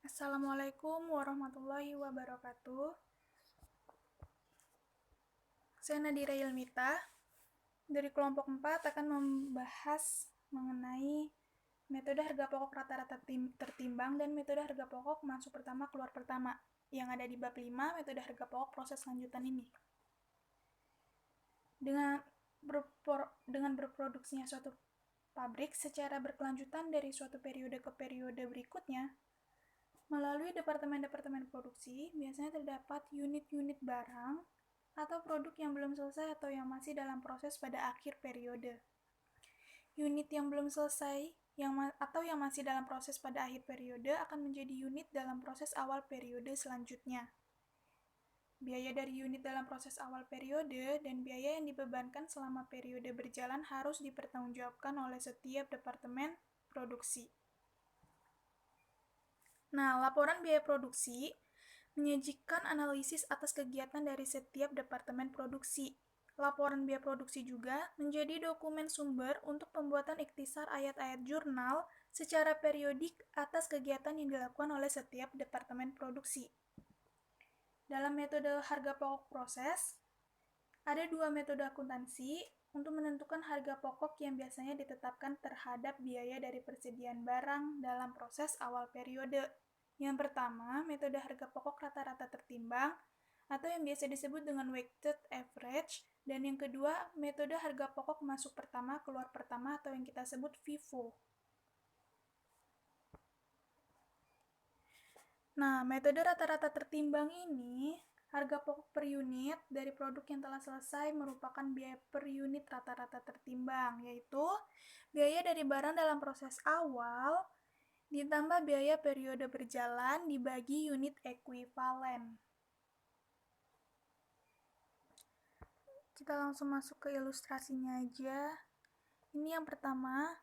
Assalamualaikum warahmatullahi wabarakatuh. Saya Nadira Ilmita dari kelompok 4 akan membahas mengenai metode harga pokok rata-rata tertimbang dan metode harga pokok masuk pertama keluar pertama yang ada di bab 5 metode harga pokok proses lanjutan ini. Dengan berproduksinya suatu pabrik secara berkelanjutan dari suatu periode ke periode berikutnya, melalui departemen-departemen produksi, biasanya terdapat unit-unit barang atau produk yang belum selesai atau yang masih dalam proses pada akhir periode. Unit yang belum selesai atau yang masih dalam proses pada akhir periode akan menjadi unit dalam proses awal periode selanjutnya. Biaya dari unit dalam proses awal periode dan biaya yang dibebankan selama periode berjalan harus dipertanggungjawabkan oleh setiap departemen produksi. Nah, laporan biaya produksi menyajikan analisis atas kegiatan dari setiap departemen produksi. Laporan biaya produksi juga menjadi dokumen sumber untuk pembuatan ikhtisar ayat-ayat jurnal secara periodik atas kegiatan yang dilakukan oleh setiap departemen produksi. Dalam metode harga pokok proses, ada dua metode akuntansi untuk menentukan harga pokok yang biasanya ditetapkan terhadap biaya dari persediaan barang dalam proses awal periode. Yang pertama, metode harga pokok rata-rata tertimbang atau yang biasa disebut dengan weighted average, dan yang kedua, metode harga pokok masuk pertama keluar pertama atau yang kita sebut FIFO. Nah, metode rata-rata tertimbang ini, harga pokok per unit dari produk yang telah selesai merupakan biaya per unit rata-rata tertimbang, yaitu biaya dari barang dalam proses awal ditambah biaya periode berjalan dibagi unit ekuivalen. Kita langsung masuk ke ilustrasinya aja. Ini yang pertama,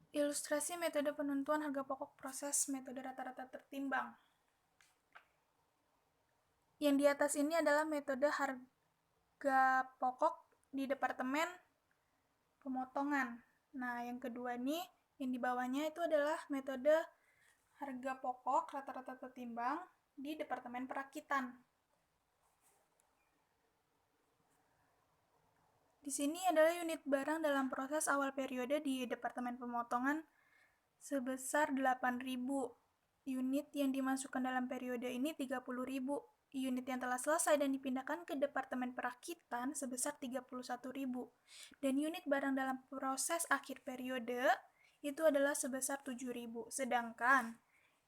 ilustrasi metode penentuan harga pokok proses metode rata-rata tertimbang. Yang di atas ini adalah metode harga pokok di departemen pemotongan. Nah, yang kedua nih, yang di bawahnya itu adalah metode harga pokok rata-rata tertimbang di departemen perakitan. Di sini adalah unit barang dalam proses awal periode di departemen pemotongan sebesar 8.000. Unit yang dimasukkan dalam periode ini 30.000. Unit yang telah selesai dan dipindahkan ke departemen perakitan sebesar 31.000. Dan unit barang dalam proses akhir periode itu adalah sebesar 7.000. Sedangkan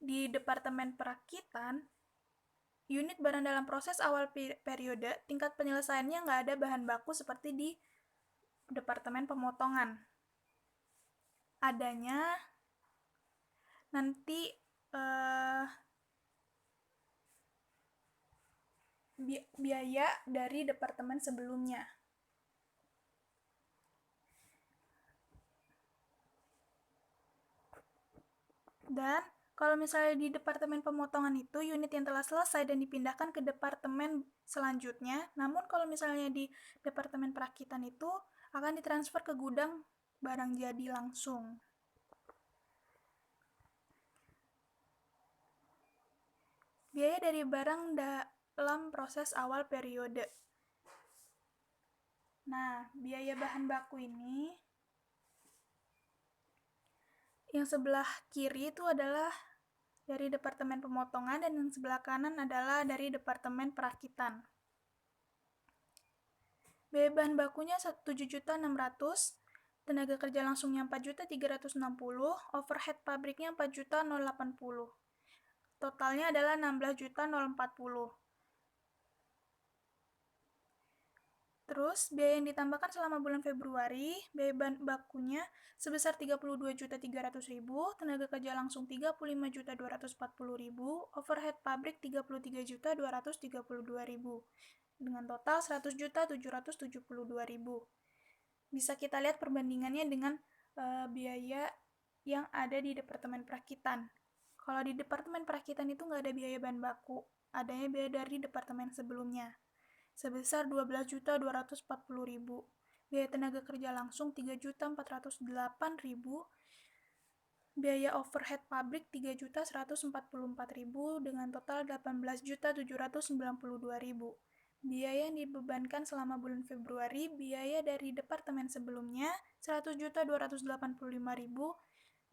di departemen perakitan, unit barang dalam proses awal periode tingkat penyelesaiannya nggak ada bahan baku seperti di departemen pemotongan. Adanya nanti biaya dari departemen sebelumnya. Dan kalau misalnya di departemen pemotongan itu unit yang telah selesai dan dipindahkan ke departemen selanjutnya, namun kalau misalnya di departemen perakitan itu akan ditransfer ke gudang barang jadi langsung. Biaya dari barang dalam proses awal periode. Nah, biaya bahan baku ini yang sebelah kiri itu adalah dari departemen pemotongan dan yang sebelah kanan adalah dari departemen perakitan. Biaya bahan bakunya 7.600.000, tenaga kerja langsungnya 4.360.000, overhead pabriknya 4.080.000. Totalnya adalah 16.040.000. Terus, biaya yang ditambahkan selama bulan Februari, biaya bahan bakunya sebesar 32.300.000, tenaga kerja langsung 35.240.000, overhead pabrik 33.232.000. Dengan total 100.772.000. Bisa kita lihat perbandingannya dengan biaya yang ada di departemen perakitan. Kalau di departemen perakitan itu nggak ada biaya bahan baku, adanya biaya dari departemen sebelumnya sebesar 12.240.000. Biaya tenaga kerja langsung 3.408.000 biaya overhead pabrik 3.144.000 dengan total 18.792.000. Biaya yang dibebankan selama bulan Februari, biaya dari departemen sebelumnya 100.285.000,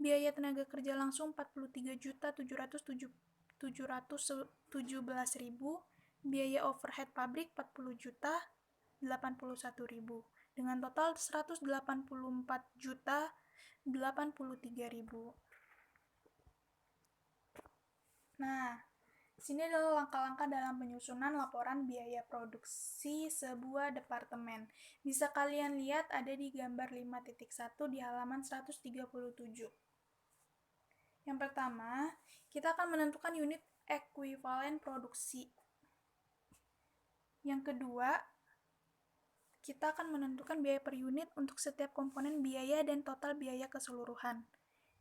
biaya tenaga kerja langsung 43.717.000, biaya overhead pabrik 40.081.000 dengan total 184.083.000. Nah, sini adalah langkah-langkah dalam penyusunan laporan biaya produksi sebuah departemen. Bisa kalian lihat ada di gambar 5.1 di halaman 137. Yang pertama, kita akan menentukan unit ekuivalen produksi. Yang kedua, kita akan menentukan biaya per unit untuk setiap komponen biaya dan total biaya keseluruhan.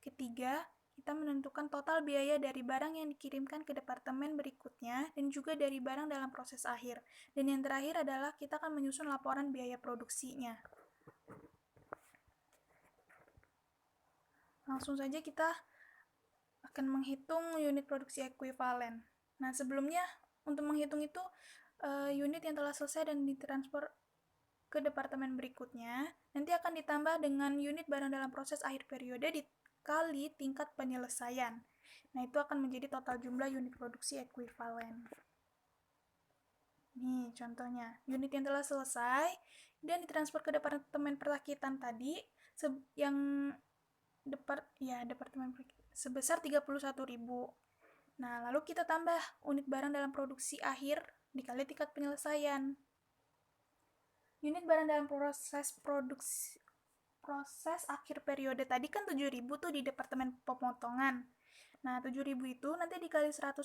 Ketiga, kita menentukan total biaya dari barang yang dikirimkan ke departemen berikutnya dan juga dari barang dalam proses akhir. Dan yang terakhir adalah kita akan menyusun laporan biaya produksinya. Langsung saja kita akan menghitung unit produksi ekuivalen. Nah, sebelumnya untuk menghitung itu unit yang telah selesai dan ditransfer ke departemen berikutnya nanti akan ditambah dengan unit barang dalam proses akhir periode dikali tingkat penyelesaian. Nah, itu akan menjadi total jumlah unit produksi ekuivalen. Nih, contohnya, unit yang telah selesai dan ditransfer ke departemen perakitan tadi yang departemen sebesar 31.000. Nah, lalu kita tambah unit barang dalam produksi akhir dikali tingkat penyelesaian. Unit barang dalam proses akhir periode tadi kan 7.000 tuh di departemen pemotongan. Nah, 7.000 itu nanti dikali 100%.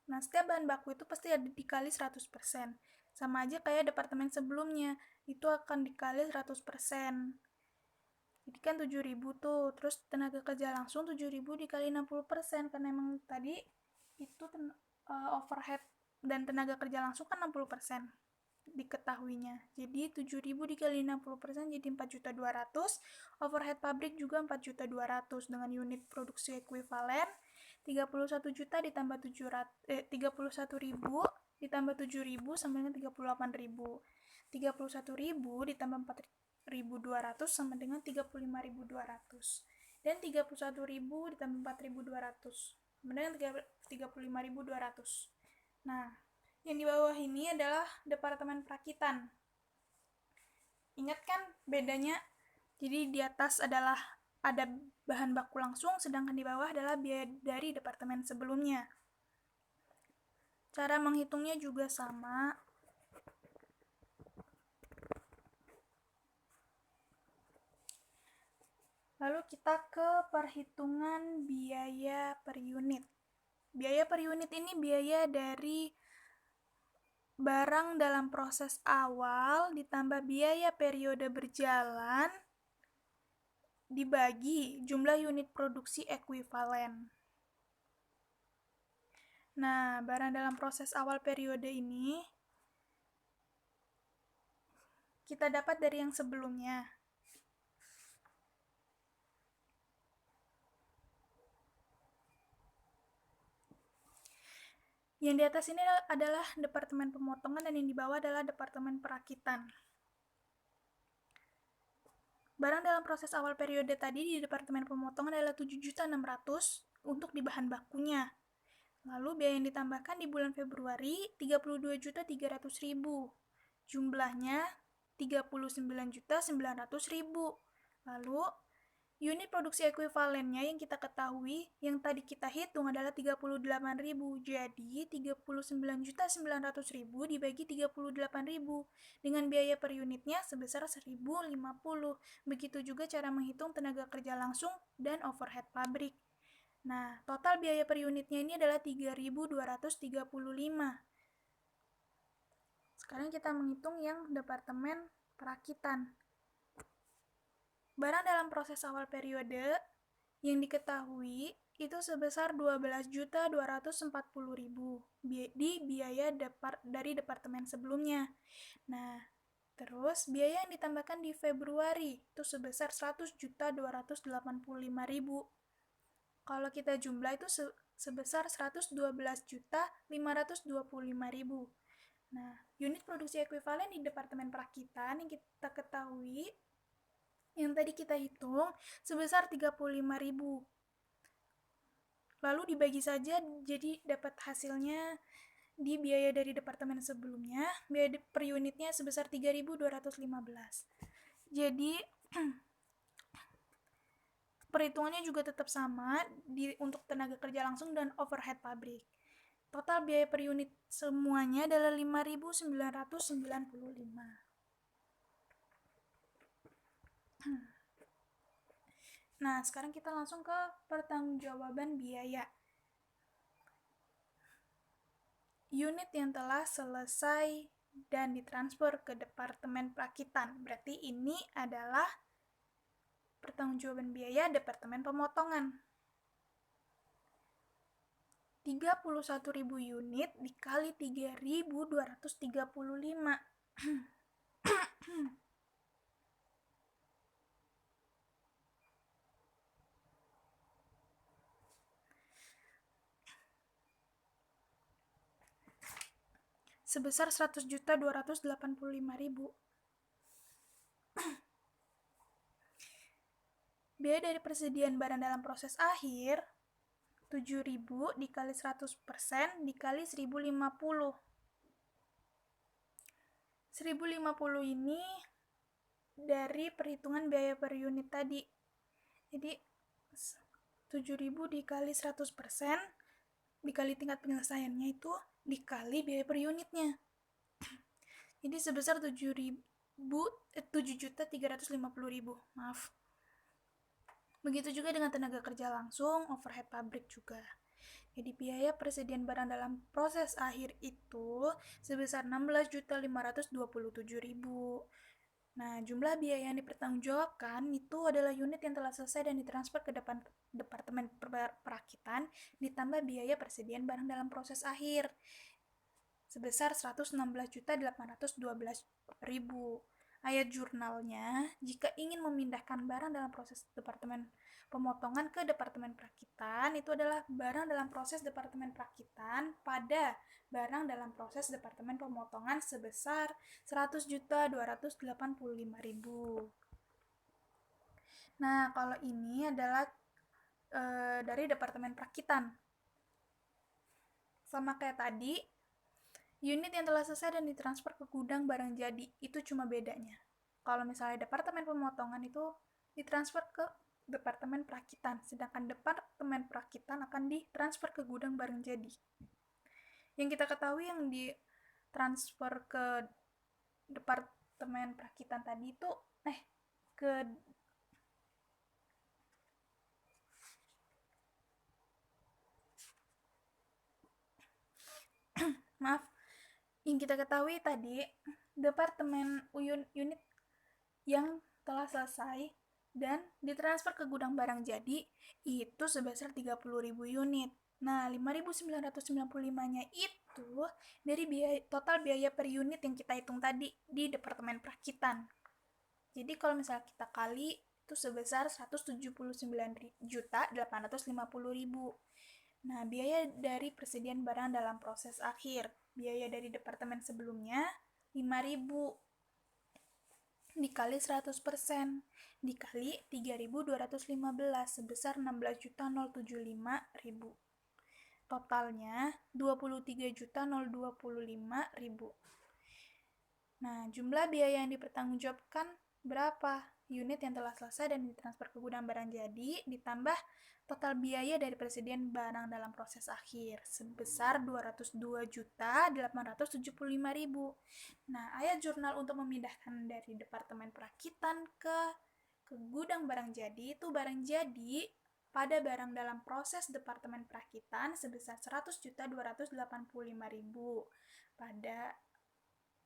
Nah, setiap bahan baku itu pasti ada dikali 100%. Sama aja kayak departemen sebelumnya, itu akan dikali 100%. Jadi kan 7.000 tuh, terus tenaga kerja langsung 7.000 dikali 60%, karena emang tadi itu overhead dan tenaga kerja langsung kan 60%. Diketahuinya. Jadi 7.000 dikali 60% jadi 4.200.000. Overhead pabrik juga 4.200.000 dengan unit produksi ekuivalen 31 juta ditambah 31.000 ditambah 7.000 sama dengan 38.000. 31.000 ditambah 4.200 sama dengan 35.200. Dan 31.000 ditambah 4.200 sama dengan 35.200. Nah, yang di bawah ini adalah departemen perakitan. Ingat kan bedanya? Jadi di atas adalah ada bahan baku langsung, sedangkan di bawah adalah biaya dari departemen sebelumnya. Cara menghitungnya juga sama. Lalu kita ke perhitungan biaya per unit. Biaya per unit ini biaya dari barang dalam proses awal ditambah biaya periode berjalan dibagi jumlah unit produksi ekuivalen. Nah, barang dalam proses awal periode ini kita dapat dari yang sebelumnya. Yang di atas ini adalah departemen pemotongan dan yang di bawah adalah departemen perakitan. Barang dalam proses awal periode tadi di departemen pemotongan adalah 7.600.000 untuk di bahan bakunya. Lalu biaya yang ditambahkan di bulan Februari 32.300.000. Jumlahnya 39.900.000. Lalu unit produksi ekuivalennya yang kita ketahui, yang tadi kita hitung adalah 38.000. Jadi 39.900.000 dibagi 38.000 dengan biaya per unitnya sebesar 1.050. Begitu juga cara menghitung tenaga kerja langsung dan overhead pabrik. Nah, total biaya per unitnya ini adalah 3.235. Sekarang kita menghitung yang departemen perakitan. Barang dalam proses awal periode yang diketahui itu sebesar 12.240.000 di biaya dari departemen sebelumnya. Nah, terus biaya yang ditambahkan di Februari itu sebesar 100.285.000. Kalau kita jumlah itu sebesar 112.525.000. Nah, unit produksi ekuivalen di Departemen Perakitan yang kita ketahui, yang tadi kita hitung, sebesar 35.000. Lalu dibagi saja, jadi dapat hasilnya di biaya dari departemen sebelumnya, biaya per unitnya sebesar 3.215. Jadi, perhitungannya juga tetap sama untuk tenaga kerja langsung dan overhead pabrik. Total biaya per unit semuanya adalah 5.995. Nah, sekarang kita langsung ke pertanggungjawaban biaya. Unit yang telah selesai dan ditransfer ke Departemen Perakitan. Berarti ini adalah pertanggungjawaban biaya Departemen Pemotongan. 31.000 unit dikali 3.235. Sebesar 100.285.000. Biaya dari persediaan barang dalam proses akhir 7.000 dikali 100% dikali 1.050. 1.050 ini dari perhitungan biaya per unit tadi. Jadi 7.000 dikali 100% dikali tingkat penyelesaiannya itu dikali biaya per unitnya. Jadi sebesar 7.350.000. Maaf. Begitu juga dengan tenaga kerja langsung, overhead pabrik juga. Jadi biaya persediaan barang dalam proses akhir itu sebesar 16.527.000. Nah, jumlah biaya yang dipertanggungjawabkan itu adalah unit yang telah selesai dan ditransfer ke Departemen Perakitan ditambah biaya persediaan barang dalam proses akhir sebesar 116.812.000. Ayat jurnalnya, jika ingin memindahkan barang dalam proses Departemen Pemotongan ke Departemen Perakitan, itu adalah barang dalam proses Departemen Perakitan pada barang dalam proses Departemen Pemotongan sebesar 100.285.000. Nah, kalau ini adalah dari Departemen Perakitan. Sama kayak tadi, unit yang telah selesai dan ditransfer ke gudang barang jadi, itu cuma bedanya. Kalau misalnya Departemen Pemotongan itu ditransfer ke Departemen Perakitan, sedangkan Departemen Perakitan akan ditransfer ke gudang barang jadi. Yang kita ketahui yang ditransfer ke Departemen Perakitan tadi itu ke maaf, yang kita ketahui tadi Departemen unit yang telah selesai dan ditransfer ke gudang barang jadi itu sebesar 30.000 unit. Nah, 5.995-nya itu dari total biaya per unit yang kita hitung tadi di Departemen Perakitan. Jadi kalau misalnya kita kali itu sebesar 179.850.000. Nah, biaya dari persediaan barang dalam proses akhir, biaya dari departemen sebelumnya 5.000 dikali 100% dikali 3.215 sebesar 16.075.000. Totalnya 23.025.000. Nah, jumlah biaya yang dipertanggungjawabkan berapa? Unit yang telah selesai dan ditransfer ke gudang barang jadi ditambah total biaya dari persediaan barang dalam proses akhir sebesar 202.875.000. Nah, ayat jurnal untuk memindahkan dari Departemen Perakitan ke gudang barang jadi itu barang jadi pada barang dalam proses Departemen Perakitan sebesar 100.285.000 pada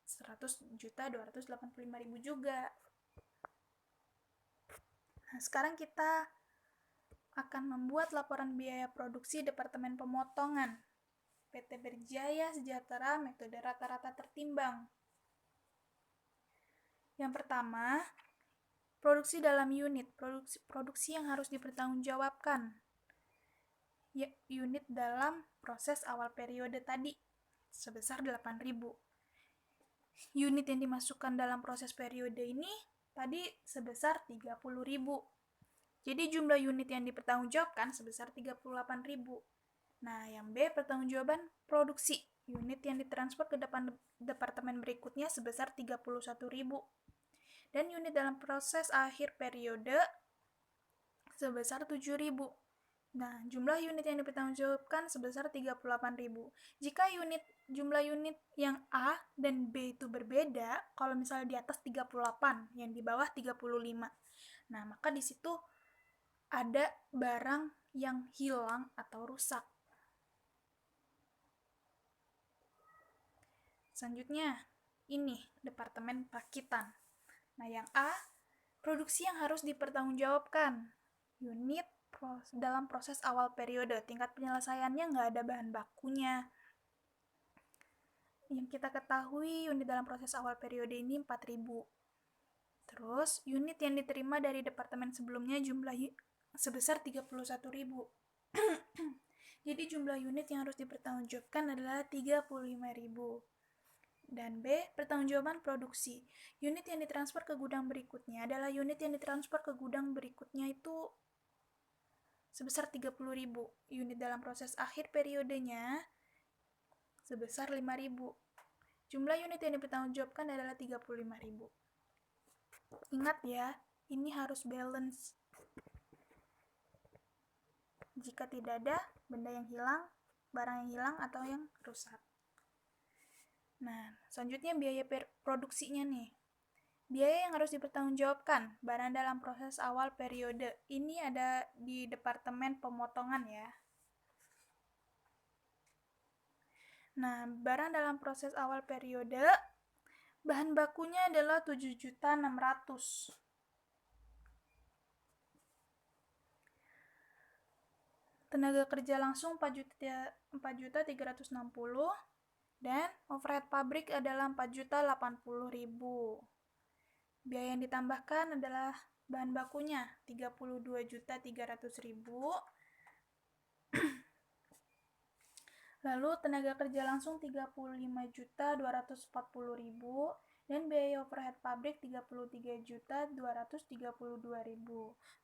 100.285.000 juga. Nah, sekarang kita akan membuat laporan biaya produksi Departemen Pemotongan PT Berjaya Sejahtera metode rata-rata tertimbang. Yang pertama, produksi dalam unit, produksi yang harus dipertanggungjawabkan. unit dalam proses awal periode tadi sebesar 8.000. Unit yang dimasukkan dalam proses periode ini tadi sebesar 30.000. Jadi jumlah unit yang dipertanggungjawabkan sebesar 38.000. Nah, yang B pertanggungjawaban produksi. Unit yang ditransfer ke departemen berikutnya sebesar 31.000. Dan unit dalam proses akhir periode sebesar 7.000. Nah, jumlah unit yang dipertanggungjawabkan sebesar 38.000. Jika jumlah unit yang A dan B itu berbeda, kalau misalnya di atas 38, yang di bawah 35. Nah, maka di situ ada barang yang hilang atau rusak. Selanjutnya, ini Departemen Perakitan. Nah, yang A, produksi yang harus dipertanggungjawabkan. Unit dalam proses awal periode, tingkat penyelesaiannya nggak ada bahan bakunya. Yang kita ketahui, unit dalam proses awal periode ini 4.000. Terus, unit yang diterima dari departemen sebelumnya jumlah sebesar 31.000. Jadi jumlah unit yang harus dipertanggungjawabkan adalah 35.000. Dan B, pertanggungjawaban produksi. Unit yang ditransfer ke gudang berikutnya adalah unit yang ditransfer ke gudang berikutnya itu sebesar 30.000. Unit dalam proses akhir periodenya sebesar 5.000. Jumlah unit yang dipertanggungjawabkan adalah 35.000. Ingat ya, ini harus balance. Jika tidak ada benda yang hilang, barang yang hilang atau yang rusak. Nah, selanjutnya biaya produksinya nih. Biaya yang harus dipertanggungjawabkan, barang dalam proses awal periode. Ini ada di Departemen Pemotongan ya. Nah, barang dalam proses awal periode, bahan bakunya adalah 7.600.000. Tenaga kerja langsung 4.360.000. Dan overhead pabrik adalah 4.080.000. Biaya yang ditambahkan adalah bahan bakunya 32.300.000. Lalu tenaga kerja langsung 35.240.000 dan biaya overhead pabrik 33.232.000.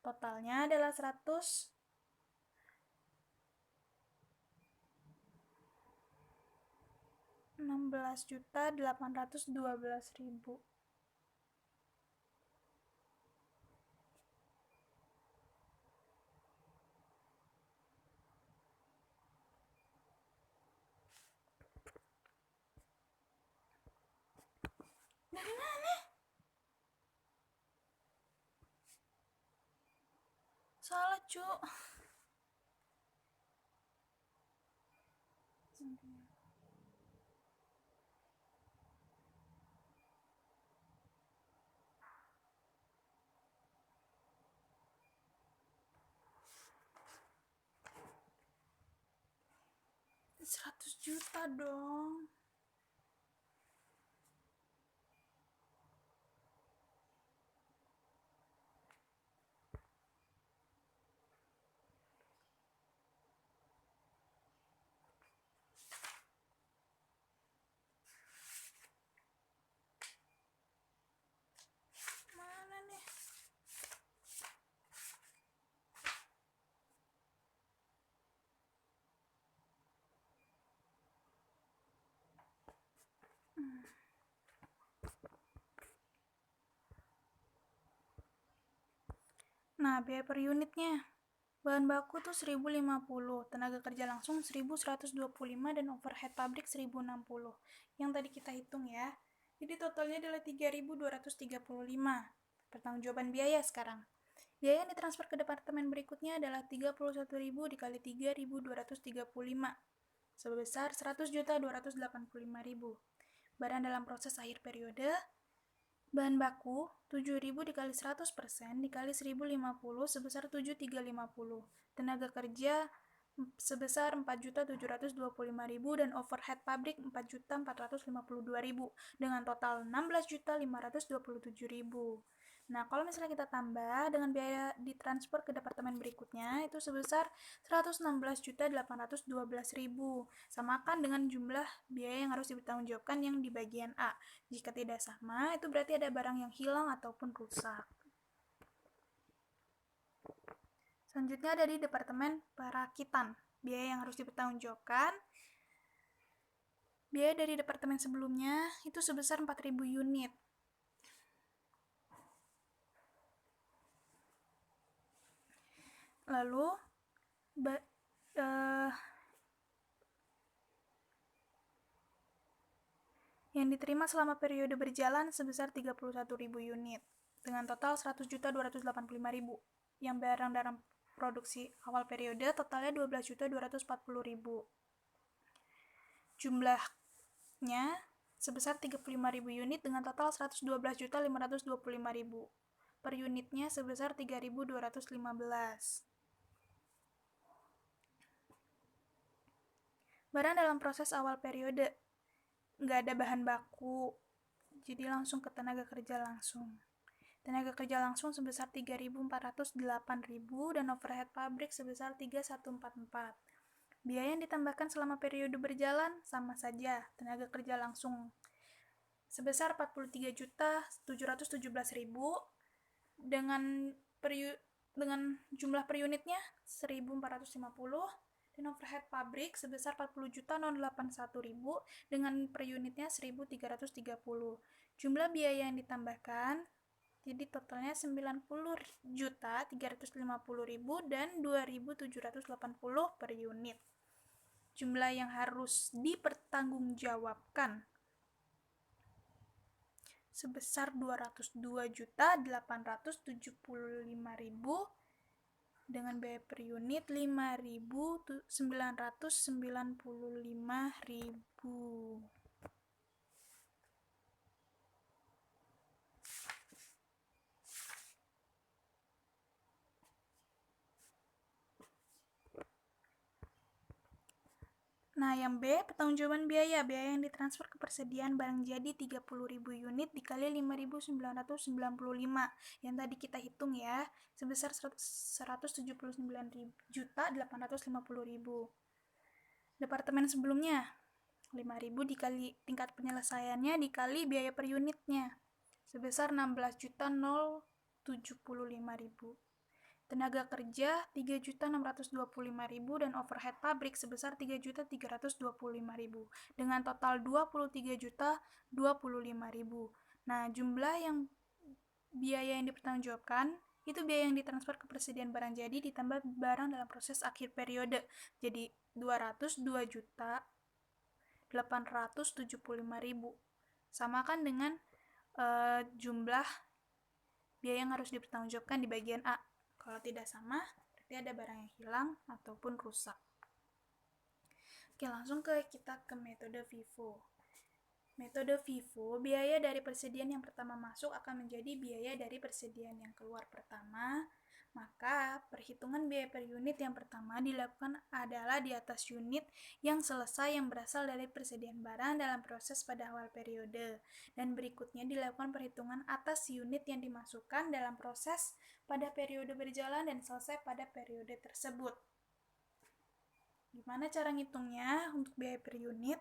Totalnya adalah 16.812.000. Dari mana? Salah, Cuk. Seratus juta dong. Mana nih? Nah, biaya per unitnya. Bahan baku tuh 1.050, tenaga kerja langsung 1.125 dan overhead pabrik 1.060. Yang tadi kita hitung ya. Jadi totalnya adalah 3.235. Pertanggungjawaban biaya sekarang. Biaya yang ditransfer ke departemen berikutnya adalah 31.000 dikali 3.235 sebesar 100.285.000. Barang dalam proses akhir periode, bahan baku 7.000 dikali 100% dikali 1.050 sebesar 7.350. Tenaga kerja sebesar 4.725.000 dan overhead pabrik 4.452.000 dengan total 16.527.000. Nah, kalau misalnya kita tambah dengan biaya ditransfer ke departemen berikutnya, itu sebesar 116.812.000. Samakan dengan jumlah biaya yang harus dipertanggungjawabkan yang di bagian A. Jika tidak sama, itu berarti ada barang yang hilang ataupun rusak. Selanjutnya ada di departemen perakitan. Biaya yang harus dipertanggungjawabkan. Biaya dari departemen sebelumnya itu sebesar 4.000 unit. Lalu yang diterima selama periode berjalan sebesar 31.000 unit dengan total 100.285.000. Yang barang dalam produksi awal periode totalnya 12.240.000. Jumlahnya sebesar 35.000 unit dengan total 112.525.000. Per unitnya sebesar 3.215. Barang dalam proses awal periode, nggak ada bahan baku, jadi langsung ke tenaga kerja langsung. Tenaga kerja langsung sebesar 3.408.000 dan overhead pabrik sebesar 3.144. Biaya yang ditambahkan selama periode berjalan sama saja, tenaga kerja langsung sebesar 43.717.000 dengan jumlah per unitnya 1.450 dan overhead pabrik sebesar 40.081.000 dengan per unitnya 1.330. Jumlah biaya yang ditambahkan jadi totalnya 90.350.000 dan 2.780 per unit. Jumlah yang harus dipertanggungjawabkan sebesar 202.875.000 dengan biaya per unit 5.995.000. Nah, yang B, pertanggungjawaban biaya. Biaya yang ditransfer ke persediaan barang jadi 30.000 unit dikali 5.995. Yang tadi kita hitung ya, sebesar 179.850.000. Departemen sebelumnya, 5.000 dikali tingkat penyelesaiannya dikali biaya per unitnya, sebesar 16.075.000. Tenaga kerja 3.625.000 dan overhead pabrik sebesar 3.325.000 dengan total 23.025.000. Nah, jumlah yang biaya yang dipertanggungjawabkan itu biaya yang ditransfer ke persediaan barang jadi ditambah barang dalam proses akhir periode. Jadi 202.875.000. Samakan dengan jumlah biaya yang harus dipertanggungjawabkan di bagian A. Kalau tidak sama, berarti ada barang yang hilang ataupun rusak. Oke, langsung kita ke metode FIFO. Metode FIFO, biaya dari persediaan yang pertama masuk akan menjadi biaya dari persediaan yang keluar pertama. Maka, perhitungan biaya per unit yang pertama dilakukan adalah di atas unit yang selesai yang berasal dari persediaan barang dalam proses pada awal periode. Dan berikutnya dilakukan perhitungan atas unit yang dimasukkan dalam proses pada periode berjalan dan selesai pada periode tersebut. Gimana cara ngitungnya untuk biaya per unit?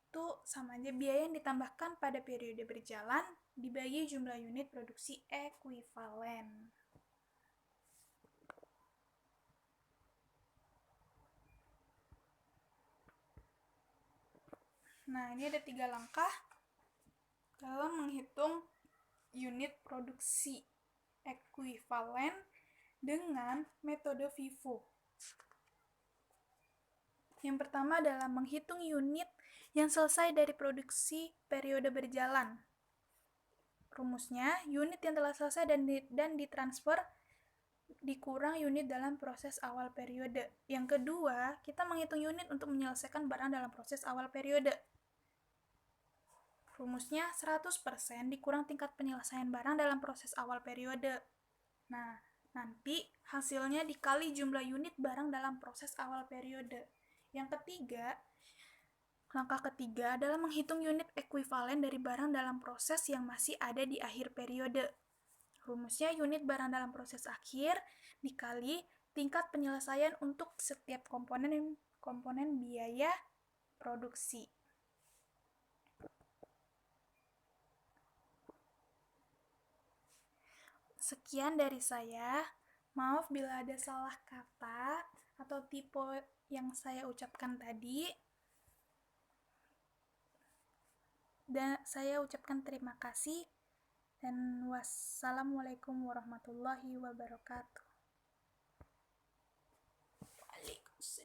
Itu sama aja biaya yang ditambahkan pada periode berjalan dibagi jumlah unit produksi ekuivalen. Nah, ini ada 3 langkah dalam menghitung unit produksi ekuivalen dengan metode FIFO. Yang pertama adalah menghitung unit yang selesai dari produksi periode berjalan. Rumusnya, unit yang telah selesai dan ditransfer dikurang unit dalam proses awal periode. Yang kedua, kita menghitung unit untuk menyelesaikan barang dalam proses awal periode. Rumusnya 100% dikurang tingkat penyelesaian barang dalam proses awal periode. Nah, nanti hasilnya dikali jumlah unit barang dalam proses awal periode. Yang ketiga, langkah ketiga adalah menghitung unit ekuivalen dari barang dalam proses yang masih ada di akhir periode. Rumusnya unit barang dalam proses akhir dikali tingkat penyelesaian untuk setiap komponen biaya produksi. Sekian dari saya. Maaf bila ada salah kata atau tipe yang saya ucapkan tadi. Dan saya ucapkan terima kasih dan wassalamualaikum warahmatullahi wabarakatuh.